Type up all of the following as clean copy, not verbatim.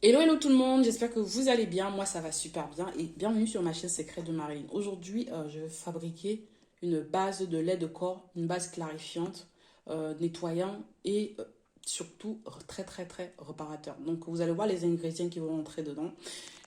Hello, hello tout le monde, j'espère que vous allez bien. Moi, ça va super bien et bienvenue sur ma chaîne secrète de Marilyn. Aujourd'hui, je vais fabriquer une base de lait de corps, une base clarifiante, nettoyant et surtout très réparateur. Donc, vous allez voir les ingrédients qui vont entrer dedans.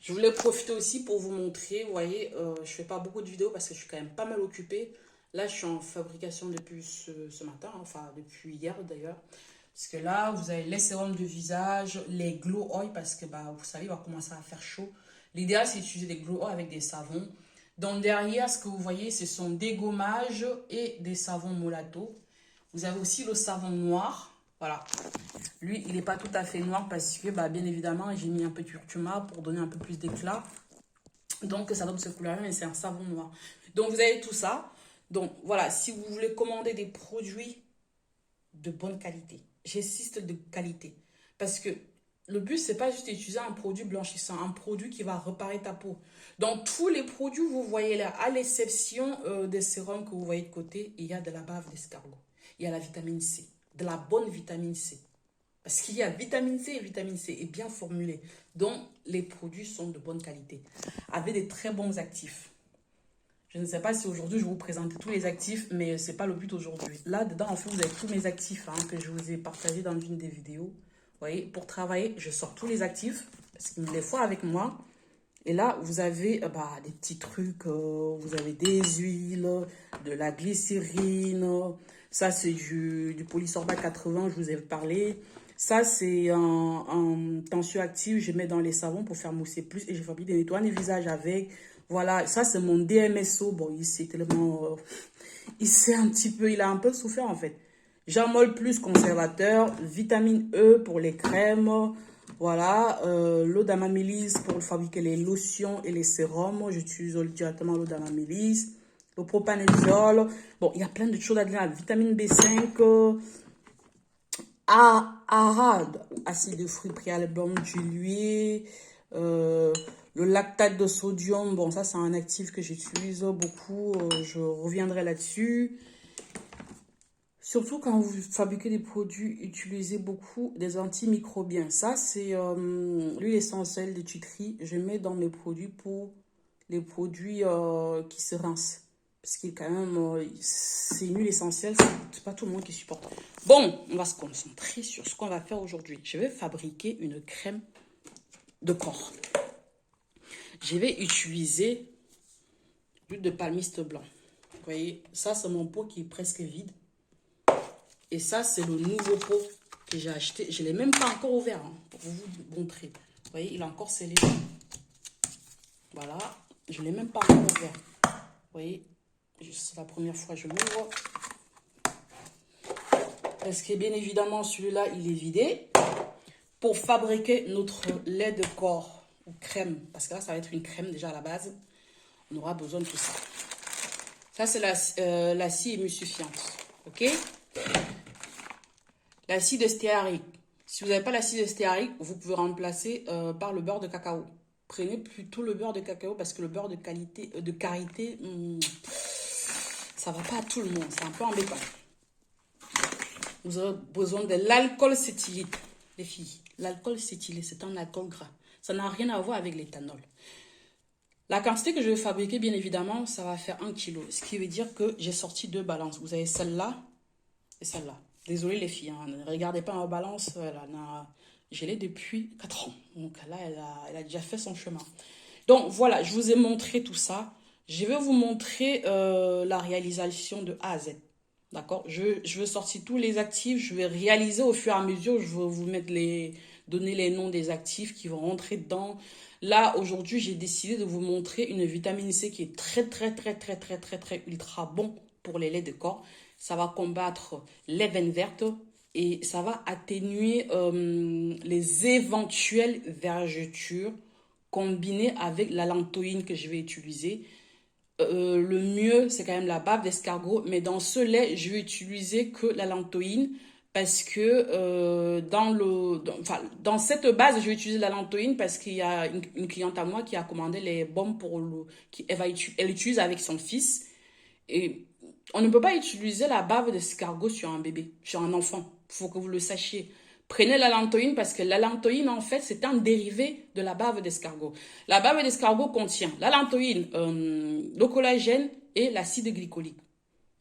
Je voulais profiter aussi pour vous montrer, vous voyez, je fais pas beaucoup de vidéos parce que je suis quand même pas mal occupée. Là, je suis en fabrication depuis ce matin, enfin depuis hier d'ailleurs. Parce que là, vous avez les sérums de visage, les glow oil, parce que bah, vous savez, il va commencer à faire chaud. L'idéal, c'est d'utiliser des glow oil avec des savons. Donc derrière, ce que vous voyez, ce sont des gommages et des savons Molato. Vous avez aussi le savon noir. Voilà. Lui, il n'est pas tout à fait noir parce que, bah, bien évidemment, j'ai mis un peu de curcuma pour donner un peu plus d'éclat. Donc, ça donne cette couleur-là, mais c'est un savon noir. Donc, vous avez tout ça. Donc, voilà, si vous voulez commander des produits de bonne qualité. J'insiste de qualité. Parce que le but, c'est pas juste d'utiliser un produit blanchissant, un produit qui va réparer ta peau. Dans tous les produits, vous voyez là, à l'exception des sérums que vous voyez de côté, il y a de la bave d'escargot. Il y a la vitamine C, de la bonne vitamine C. Parce qu'il y a vitamine C et vitamine C est bien formulée. Donc, les produits sont de bonne qualité, avec des très bons actifs. Je ne sais pas si aujourd'hui je vais vous présenter tous les actifs, mais ce n'est pas le but aujourd'hui. Là, dedans, en fait, vous avez tous mes actifs que je vous ai partagés dans une des vidéos. Vous voyez, pour travailler, je sors tous les actifs, parce qu'il me les faut avec moi. Et là, vous avez des petits trucs, vous avez des huiles, de la glycérine. Ça, c'est du polysorbate 80, je vous ai parlé. Ça, c'est un tensioactif, je mets dans les savons pour faire mousser plus. Et je fabrique des nettoyants de visage avec. Voilà, ça, c'est mon DMSO. Bon, il s'est tellement... il a un peu souffert, en fait. Jamol plus conservateur, vitamine E pour les crèmes. Voilà, l'eau d'amamélis pour fabriquer les lotions et les sérums. J'utilise directement l'eau d'amamélis. Le propanediol. Bon, il y a plein de choses là-dedans. Vitamine B5, arad, acide de fruits préalablement dilué. Euh, le lactate de sodium, bon, ça, c'est un actif que j'utilise beaucoup. Je reviendrai là-dessus. Surtout quand vous fabriquez des produits, utilisez beaucoup des antimicrobiens. Ça, c'est l'huile essentielle de tuterie. Je mets dans mes produits pour les produits qui se rincent. Parce que quand même, c'est une huile essentielle, c'est pas tout le monde qui supporte. Bon, on va se concentrer sur ce qu'on va faire aujourd'hui. Je vais fabriquer une crème de corps. Je vais utiliser l'huile de palmiste blanc. Vous voyez, ça, c'est mon pot qui est presque vide. Et ça, c'est le nouveau pot que j'ai acheté. Je ne l'ai même pas encore ouvert pour vous montrer. Vous voyez, il est encore scellé. Voilà. Je ne l'ai même pas encore ouvert. Vous voyez, c'est la première fois que je l'ouvre. Parce que bien évidemment, celui-là, il est vidé. Pour fabriquer notre lait de corps ou crème, parce que là, ça va être une crème déjà à la base, on aura besoin de tout ça. Ça, c'est la scie émulsifiante. OK? L'acide stéarique. Si vous n'avez pas l'acide stéarique, vous pouvez remplacer par le beurre de cacao. Prenez plutôt le beurre de cacao parce que le beurre de qualité, de karité, ça ne va pas à tout le monde. C'est un peu embêtant. Vous aurez besoin de l'alcool cétylite, les filles. L'alcool cétylé, c'est un alcool gras. Ça n'a rien à voir avec l'éthanol. La quantité que je vais fabriquer, bien évidemment, ça va faire 1 kg. Ce qui veut dire que j'ai sorti 2 balances. Vous avez celle-là et celle-là. Désolée les filles, ne regardez pas ma balance. Je l'ai depuis 4 ans. Donc là, elle a déjà fait son chemin. Donc voilà, je vous ai montré tout ça. Je vais vous montrer la réalisation de A à Z. D'accord, je vais sortir tous les actifs. Je vais réaliser au fur et à mesure. Je vais vous mettre donner les noms des actifs qui vont rentrer dedans. Là, aujourd'hui, j'ai décidé de vous montrer une vitamine C qui est très ultra bon pour les laits de corps. Ça va combattre les veines vertes et ça va atténuer les éventuelles vergetures combinées avec la lantoïne que je vais utiliser. Le mieux, c'est quand même la bave d'escargot, mais dans ce lait, je vais utiliser que la lantoïne parce que dans cette base, je vais utiliser la lantoïne parce qu'il y a une cliente à moi qui a commandé les baumes elle utilise avec son fils. Et on ne peut pas utiliser la bave d'escargot sur un bébé, sur un enfant. Il faut que vous le sachiez. Prenez la lantoïne parce que la lantoïne, en fait, c'est un dérivé de la bave d'escargot. La bave d'escargot contient la lantoïne, le collagène et l'acide glycolique.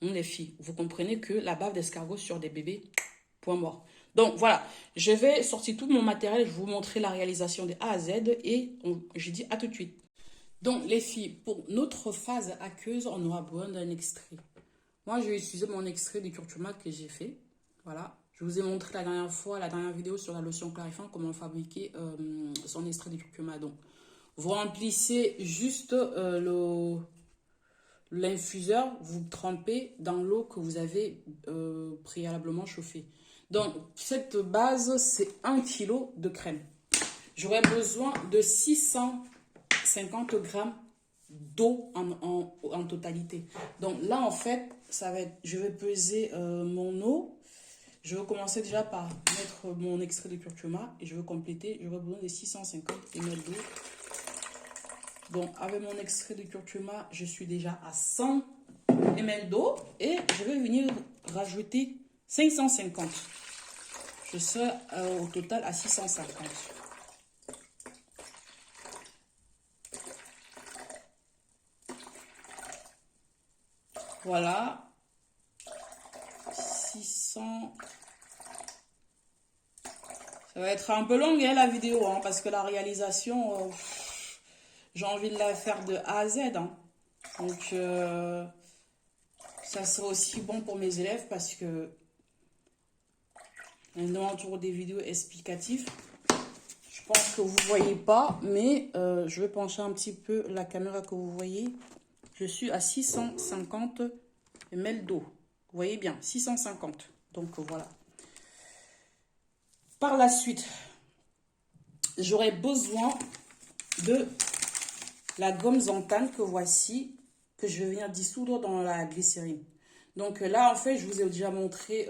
Les filles, vous comprenez que la bave d'escargot sur des bébés, point mort. Donc voilà, je vais sortir tout mon matériel, je vais vous montrer la réalisation de A à Z et je dis à tout de suite. Donc les filles, pour notre phase aqueuse, on aura besoin d'un extrait. Moi, je vais utiliser mon extrait de curcuma que j'ai fait. Voilà, je vous ai montré la dernière fois, la dernière vidéo sur la lotion clarifiante, comment fabriquer son extrait de curcuma. Donc, vous remplissez juste l'infuseur, vous trempez dans l'eau que vous avez préalablement chauffée. Donc, cette base, c'est 1 kg de crème. J'aurai besoin de 650 grammes d'eau en totalité. Donc là, en fait, ça va être, je vais peser mon eau. Je vais commencer déjà par mettre mon extrait de curcuma et je vais compléter. J'aurai besoin de 650 ml d'eau. Donc, avec mon extrait de curcuma, je suis déjà à 100 ml d'eau et je vais venir rajouter 550. Je serai au total à 650. Voilà. 600. Ça va être un peu longue hein, la vidéo hein, parce que la réalisation, j'ai envie de la faire de A à Z. Hein. Donc, ça sera aussi bon pour mes élèves parce que on demande toujours des vidéos explicatives. Je pense que vous ne voyez pas, mais je vais pencher un petit peu la caméra que vous voyez. Je suis à 650 ml d'eau. Vous voyez bien, 650. Donc voilà. Par la suite, j'aurai besoin de la gomme xanthane que voici, que je vais venir dissoudre dans la glycérine. Donc là, en fait, je vous ai déjà montré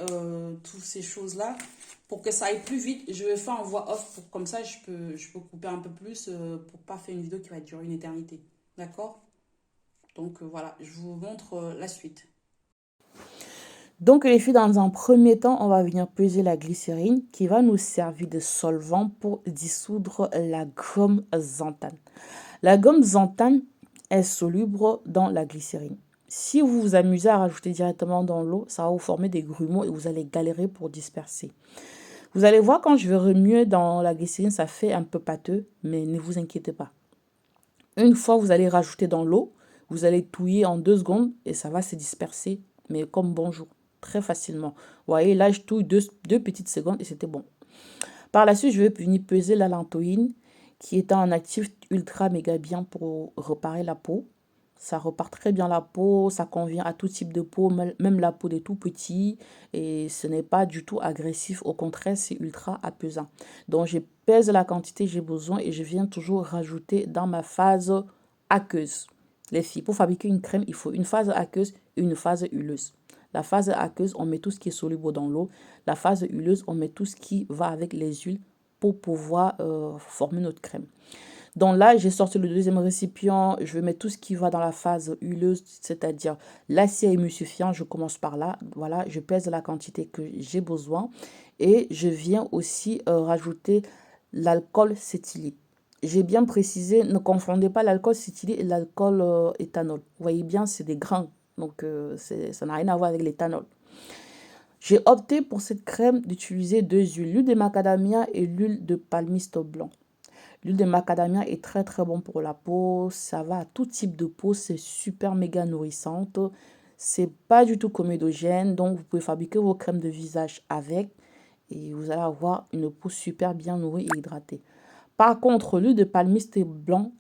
toutes ces choses-là. Pour que ça aille plus vite, je vais faire en voix off. Comme ça, je peux couper un peu plus pour pas faire une vidéo qui va durer une éternité. D'accord? Donc voilà, je vous montre la suite. Donc les filles, dans un premier temps, on va venir peser la glycérine qui va nous servir de solvant pour dissoudre la gomme xanthane. La gomme xanthane est soluble dans la glycérine. Si vous vous amusez à rajouter directement dans l'eau, ça va vous former des grumeaux et vous allez galérer pour disperser. Vous allez voir quand je vais remuer dans la glycérine, ça fait un peu pâteux, mais ne vous inquiétez pas. Une fois vous allez rajouter dans l'eau, vous allez touiller en 2 secondes et ça va se disperser, mais comme bonjour, très facilement. Vous voyez, là je touille 2 petites secondes et c'était bon. Par la suite, je vais venir peser la lantoïne qui est un actif ultra méga bien pour réparer la peau. Ça repart très bien la peau, ça convient à tout type de peau, même la peau des tout petits. Et ce n'est pas du tout agressif, au contraire, c'est ultra apaisant. Donc, je pèse la quantité que j'ai besoin et je viens toujours rajouter dans ma phase aqueuse. Les filles, pour fabriquer une crème, il faut une phase aqueuse et une phase huileuse. La phase aqueuse, on met tout ce qui est soluble dans l'eau. La phase huileuse, on met tout ce qui va avec les huiles pour pouvoir former notre crème. Donc là, j'ai sorti le deuxième récipient. Je vais mettre tout ce qui va dans la phase huileuse, c'est-à-dire l'acier émulsifiant. Je commence par là. Voilà, je pèse la quantité que j'ai besoin. Et je viens aussi rajouter l'alcool cétylique. J'ai bien précisé, ne confondez pas l'alcool cétylique et l'alcool éthanol. Vous voyez bien, c'est des grains. Donc, ça n'a rien à voir avec l'éthanol. J'ai opté pour cette crème d'utiliser 2 huiles, l'huile de macadamia et l'huile de palmiste blanc. L'huile de macadamia est très très bon pour la peau, ça va à tout type de peau, c'est super méga nourrissante. C'est pas du tout comédogène, donc vous pouvez fabriquer vos crèmes de visage avec et vous allez avoir une peau super bien nourrie et hydratée. Par contre, l'huile de palmiste blanc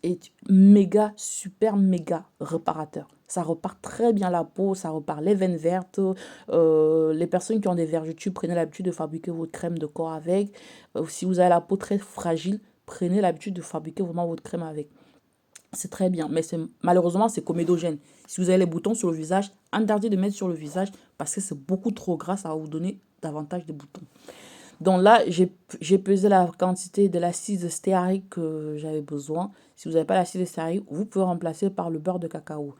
est méga, super méga réparateur. Ça repart très bien la peau, ça repart les veines vertes. Les personnes qui ont des vergetures, prenez l'habitude de fabriquer votre crème de corps avec. Si vous avez la peau très fragile, prenez l'habitude de fabriquer vraiment votre crème avec. C'est très bien, mais malheureusement, c'est comédogène. Si vous avez les boutons sur le visage, interdit de mettre sur le visage parce que c'est beaucoup trop gras, ça va vous donner davantage de boutons. Donc là, j'ai pesé la quantité de l'acide stéarique que j'avais besoin. Si vous n'avez pas l'acide stéarique, vous pouvez remplacer par le beurre de cacao.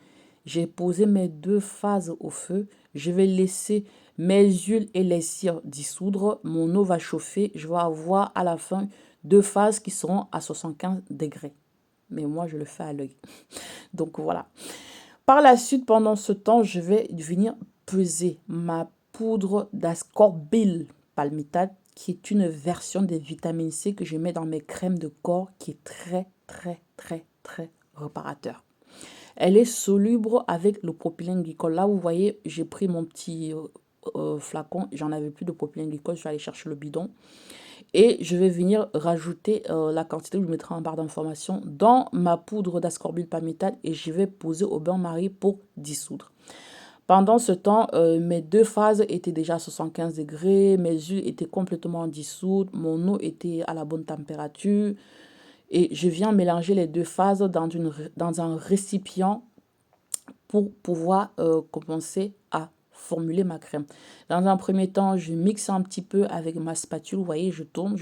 J'ai posé mes 2 phases au feu. Je vais laisser mes huiles et les cires dissoudre, mon eau va chauffer. Je vais avoir à la fin 2 phases qui seront à 75 degrés. Mais moi, je le fais à l'œil. Donc voilà. Par la suite, pendant ce temps, je vais venir peser ma poudre d'ascorbile palmitate, qui est une version des vitamines C que je mets dans mes crèmes de corps, qui est très réparateur. Elle est soluble avec le propylène glycol. Là, vous voyez, j'ai pris mon petit flacon. J'en avais plus de propylène glycol. Je suis allée chercher le bidon. Et je vais venir rajouter la quantité que je mettrai en barre d'information dans ma poudre d'ascorbile palmitate. Et je vais poser au bain-marie pour dissoudre. Pendant ce temps, mes 2 phases étaient déjà à 75 degrés. Mes huiles étaient complètement dissoutes. Mon eau était à la bonne température. Et je viens mélanger les 2 phases dans un récipient pour pouvoir commencer à formuler ma crème. Dans un premier temps, je mixe un petit peu avec ma spatule. Vous voyez, je tourne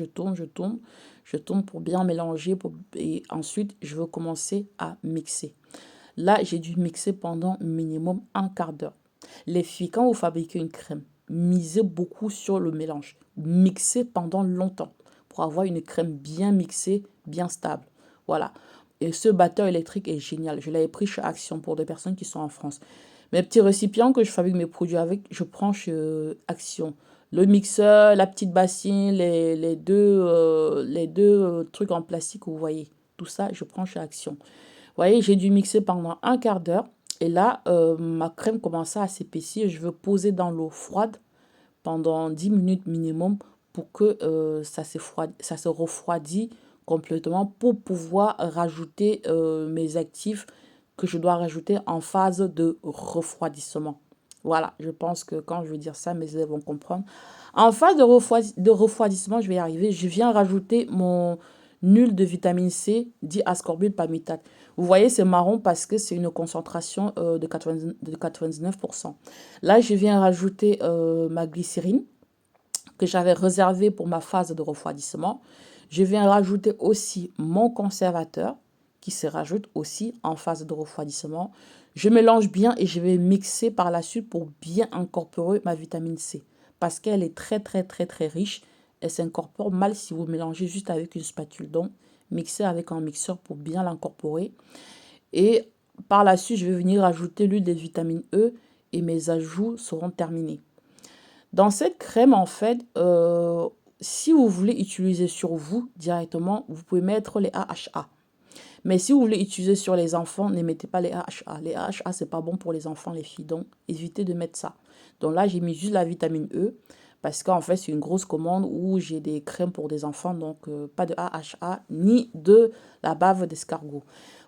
pour bien mélanger. Et ensuite, je veux commencer à mixer. Là, j'ai dû mixer pendant minimum un quart d'heure. Les filles, quand vous fabriquez une crème, misez beaucoup sur le mélange. Mixez pendant longtemps pour avoir une crème bien mixée, bien stable. Voilà. Et ce batteur électrique est génial. Je l'avais pris chez Action pour des personnes qui sont en France. Mes petits récipients que je fabrique mes produits avec, je prends chez Action. Le mixeur, la petite bassine, les deux trucs en plastique que vous voyez. Tout ça, je prends chez Action. Vous voyez, j'ai dû mixer pendant un quart d'heure. Et là, ma crème commençait à s'épaissir. Je veux poser dans l'eau froide pendant 10 minutes minimum pour que ça se refroidit complètement pour pouvoir rajouter mes actifs que je dois rajouter en phase de refroidissement. Voilà, je pense que quand je vais dire ça, mes élèves vont comprendre. En phase de refroidissement, je vais y arriver. Je viens rajouter mon huile de vitamine C, dit ascorbile palmitate. Vous voyez, c'est marron parce que c'est une concentration de 99%. Là, je viens rajouter ma glycérine que j'avais réservée pour ma phase de refroidissement. Je viens rajouter aussi mon conservateur qui se rajoute aussi en phase de refroidissement. Je mélange bien et je vais mixer par la suite pour bien incorporer ma vitamine C parce qu'elle est très riche. Elle s'incorpore mal si vous mélangez juste avec une spatule. Donc, mixer avec un mixeur pour bien l'incorporer. Et par la suite, je vais venir ajouter l'huile de vitamine E et mes ajouts seront terminés. Dans cette crème, en fait, si vous voulez utiliser sur vous directement, vous pouvez mettre les AHA. Mais si vous voulez utiliser sur les enfants, ne mettez pas les AHA. Les AHA, c'est pas bon pour les enfants, les filles. Donc, évitez de mettre ça. Donc là, j'ai mis juste la vitamine E. Parce qu'en fait, c'est une grosse commande où j'ai des crèmes pour des enfants. Donc, pas de AHA ni de la bave d'escargot.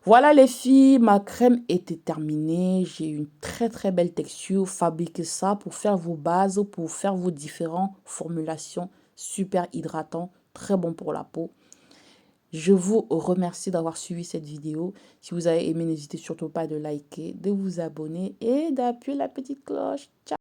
Voilà les filles, ma crème était terminée. J'ai une très belle texture. Fabriquez ça pour faire vos bases, pour faire vos différentes formulations. Super hydratant, très bon pour la peau. Je vous remercie d'avoir suivi cette vidéo. Si vous avez aimé, n'hésitez surtout pas de liker, de vous abonner et d'appuyer la petite cloche. Ciao!